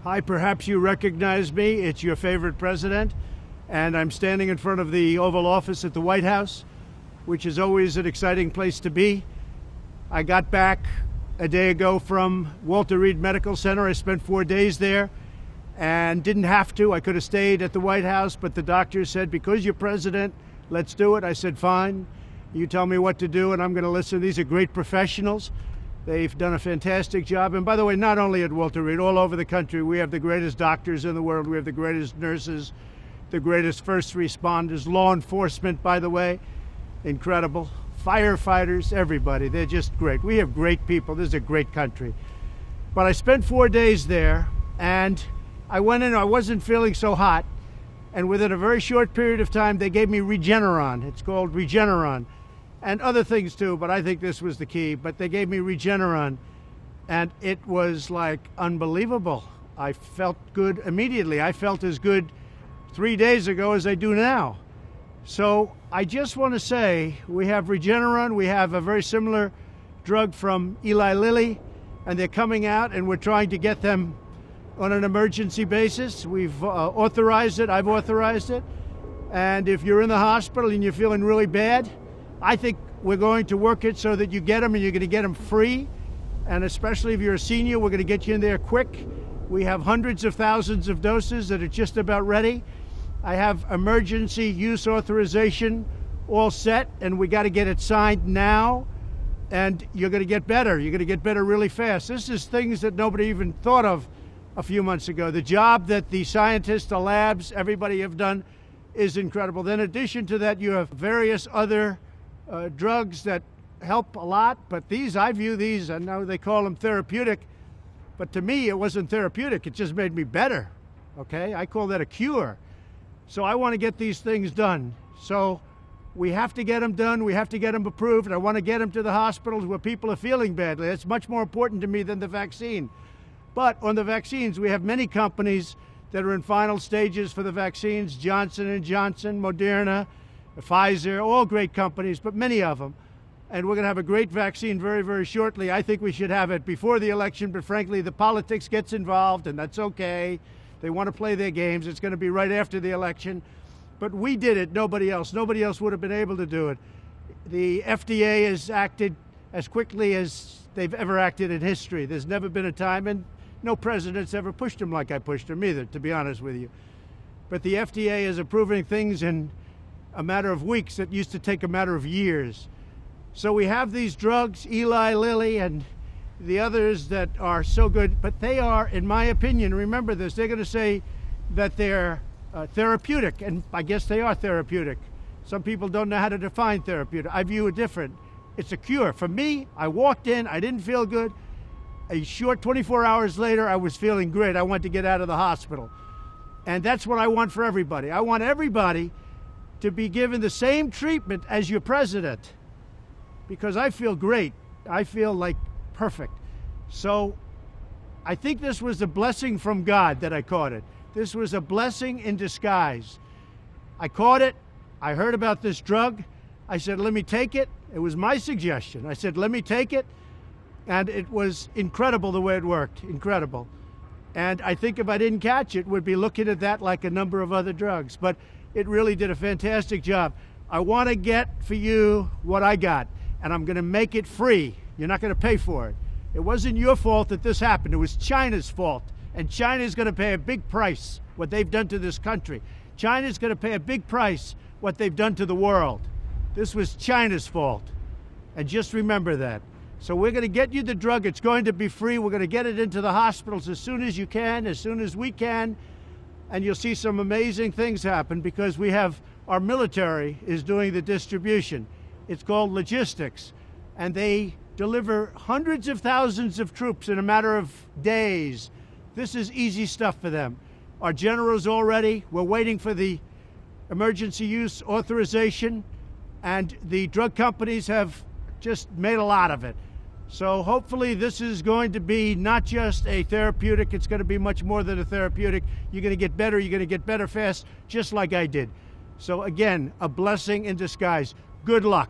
Hi, perhaps you recognize me. It's your favorite president. And I'm standing in front of the Oval Office at the White House, which is always an exciting place to be. I got back a day ago from Walter Reed Medical Center. I spent 4 days there and didn't have to. I could have stayed at the White House, but the doctor said, because you're president, let's do it. I said, fine. You tell me what to do, and I'm going to listen. These are great professionals. They've done a fantastic job. And by the way, not only at Walter Reed, all over the country, we have the greatest doctors in the world. We have the greatest nurses, the greatest first responders, law enforcement, by the way, incredible. Firefighters, everybody, they're just great. We have great people. This is a great country. But I spent 4 days there, and I went in, I wasn't feeling so hot, and within a very short period of time, they gave me Regeneron. It's called Regeneron, and other things too, but I think this was the key. But they gave me Regeneron, and it was like unbelievable. I felt good immediately. I felt as good 3 days ago as I do now. So I just want to say we have Regeneron, we have a very similar drug from Eli Lilly, and they're coming out, and we're trying to get them on an emergency basis. We've authorized it, I've authorized it, and if you're in the hospital and you're feeling really bad, I think we're going to work it so that you get them and you're going to get them free, and especially if you're a senior, we're going to get you in there quick. We have hundreds of thousands of doses that are just about ready. I have emergency use authorization all set, and we got to get it signed now, and you're going to get better. You're going to get better really fast. This is things that nobody even thought of a few months ago. The job that the scientists, the labs, everybody have done is incredible. Then in addition to that, you have various other drugs that help a lot, but these, I view these, I know they call them therapeutic, but to me it wasn't therapeutic, it just made me better, okay? I call that a cure. So I want to get these things done. So we have to get them done, we have to get them approved, and I want to get them to the hospitals where people are feeling badly. That's much more important to me than the vaccine. But on the vaccines, we have many companies that are in final stages for the vaccines, Johnson & Johnson, Moderna, Pfizer, all great companies, but many of them. And we're going to have a great vaccine very, very shortly. I think we should have it before the election, but frankly, the politics gets involved, and that's okay. They want to play their games. It's going to be right after the election. But we did it, nobody else. Nobody else would have been able to do it. The FDA has acted as quickly as they've ever acted in history. There's never been a time, and no president's ever pushed them like I pushed them either, to be honest with you. But the FDA is approving things in a matter of weeks that used to take a matter of years. So we have these drugs, Eli Lilly and the others that are so good, but they are, in my opinion, remember this, they're going to say that they're therapeutic, and I guess they are therapeutic. Some people don't know how to define therapeutic. I view it different. It's a cure. For me, I walked in, I didn't feel good. A short 24 hours later, I was feeling great. I wanted to get out of the hospital. And that's what I want for everybody. I want everybody to be given the same treatment as your president, because I feel great. I feel like perfect. So I think this was a blessing from God that I caught it. This was a blessing in disguise. I caught it. I heard about this drug. I said, let me take it. It was my suggestion. I said, let me take it. And it was incredible the way it worked. Incredible. And I think if I didn't catch it, we'd be looking at that like a number of other drugs. But it really did a fantastic job. I want to get for you what I got, and I'm going to make it free. You're not going to pay for it. It wasn't your fault that this happened. It was China's fault. And China's going to pay a big price, what they've done to this country. China's going to pay a big price, what they've done to the world. This was China's fault. And just remember that. So we're going to get you the drug. It's going to be free. We're going to get it into the hospitals as soon as you can, as soon as we can. And you'll see some amazing things happen because we have, our military is doing the distribution. It's called logistics. And they deliver hundreds of thousands of troops in a matter of days. This is easy stuff for them. Our general's all ready. We're waiting for the emergency use authorization. And the drug companies have just made a lot of it. So hopefully this is going to be not just a therapeutic, it's going to be much more than a therapeutic. You're going to get better fast, just like I did. So again, a blessing in disguise. Good luck.